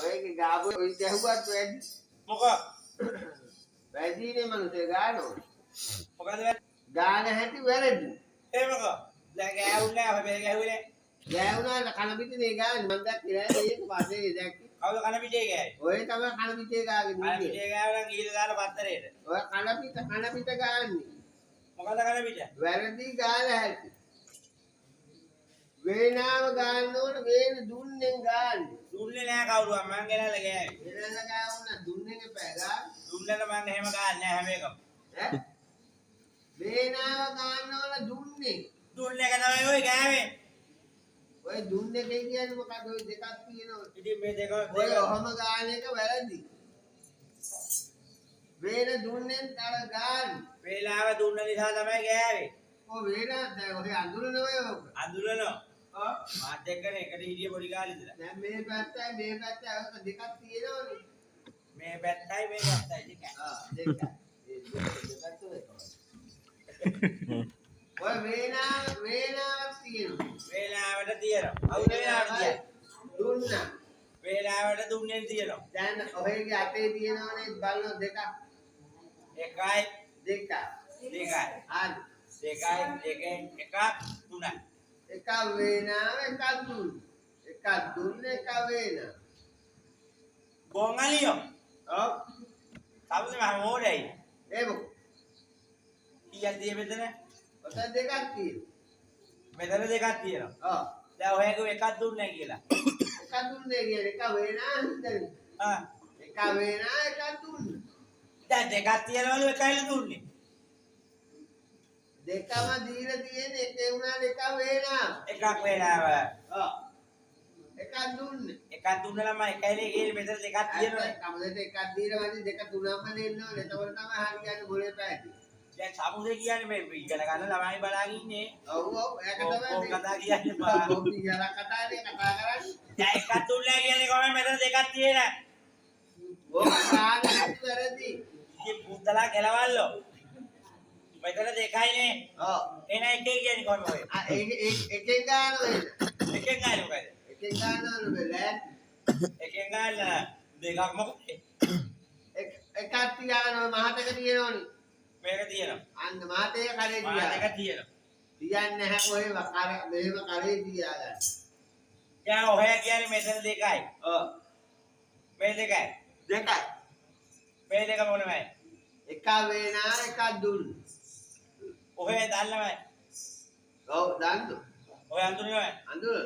ඔයගේ ගාපු ඔය ගැහුවත් වැඩි. මොකක්? වැඩිනේ මනුස්සය ගානෝ. මොකද ගාන හැටි වැරදි. ඒ මොකක්? දැන් ගෑවුන්නේ නැහැ අපේ ගෑවුනේ. ගෑවුනාට කන පිටේ ගාන මම දැක්කේ නෑ ඒක පස්සේ දැක්කේ. කවුද කන පිටේ ගෑවේ? ඔය තමයි කන පිටේ ගාගෙන කන ඉන්නේ. පිටේ ගෑවනම් ගිහිල්ලා දාලා පත්තරේට. ඔය කන පිට ගාන්නේ. මොකද කන පිට? වැරදි ගාන හැටි. වේනාව ගන්න ඕන වේන දුන්නෙන් ගාන්නේ. දුන්නේ නැහැ කවුරුවත් මං ගෙනල්ලා ගෑවේ. ගෙනල්ලා ගාවුනා දුන්නෙන් එපා ගාන්න. දුන්නට මං එහෙම ගාන්නේ නැහැ හැම එකම. ඈ වේනාව ගන්න ඕන දුන්නේ. දුන්නේ එක තමයි ඔය ගෑවේ. ඔය දුන්නේ කියන්නේ මොකද ඔය දෙකක් තියෙනවා. ඉතින් මේ දෙක ඔය ඔහම ගාන එක වැරදි. වේන දුන්නෙන් තර ගාන්න. වේලාව දුන්න නිසා තමයි ගෑවේ. ඔය වේනා දැන් ඔය අඳුරන ඔය ඔක. අඳුරනවා. මාත් එක්කනේ එකට හිටියේ පොඩි කාලේ ඉඳලා. දැන් මේ පැත්තයි ඔක දෙකක් තියෙනවනේ. මේ පැත්තයි මේ පැත්තයි දෙක. දෙකක්. ඔය වේනාවක් තියෙනවා. වේලාවට තියෙනවා. අවුල වේලාවට තියෙනවා. දුන්නා. වේලාවට දුන්නේ තියෙනවා. දැන් ඔයගේ අතේ තියෙනවනේ බලන දෙකක්. එකයි දෙකක්. දෙකයි. හරි. දෙකයි දෙකෙන් එකක් තුනයි. එකක් වේනාව එකක් දුන්න. එකක් දුන්න එකක් වේනාව. බොංගලියෝ. ඔව්. සමහර මම ඕඩයි. ඒක. කීයක් තියෙ මෙතන? ඔතන දෙකක් තියෙනවා. මෙතන දෙකක් තියෙනවා. ඔව්. දැන් ඔයගෙ එකක් දුන්නේ කියලා. එකක් දුන්නේ කියන්නේ එක වේනාව හින්දානේ. එක වේනාව එකක් දුන්න. දැන් දෙකක් තියනවලු එකයිලු දුන්නේ. දෙකම දීලා තියෙන්නේ එකේ උනාට එක වේනාව. එකක් වේලාව. ඔව්. එකක් දුන්නේ. එකක් දුන්නලා මම එකයිනේ ගිහින් මෙතන දෙකක් තියෙනවනේ. කමදට එකක් දීලා වගේ දෙක තුනක්ම දෙන්න ඕනේ. එතකොට තමයි හරියන්නේ මොලේ පැහැදිලි. දැන් සමුදේ කියන්නේ මේ ඉගෙන ගන්න ළමයි බලාගෙන ඉන්නේ. ඔව් ඔව් ඒක ඔව් තමයි. කතා කියන්නේ බා. ඔව් කියලා කතානේ කතා කරන්නේ. දැන් එකක් දුන්නා කියන්නේ කොහොමද මෙතන දෙකක් තියෙන? ඔව් කාණේ වැරදි. ඉතින් පුතලා කෙලවල්ලෝ. මෙතන දෙකයිනේ. ඔව්. එන එකේ කියන්නේ කොහොමද ඔය? එකෙන් ගන්නවා එන්න. එකෙන් ගන්න මොකද? එකෙන් ගන්නවා බෑ. එකෙන් ගන්න දෙකක් මොකද? එකක් තියානවා මහතක තියෙනවනේ. මේක තියෙනවා. අන්න මහතේ කරේ මා තියා. දෙක තියෙනවා. තියන්නේ නැහැ කොහෙව කර මෙහෙම කරේ තියාගන්න. දැන් ඔය කියන්නේ මෙතන දෙකයි. ඔව්. මේ දෙකයි. දෙකයි. මේ දෙක මොනවයි? එක වේනා එකක් දුන්න. ඔය දන්නවයි. ඔව් දන්නු. ඔය අඳුරනවයි. අඳුර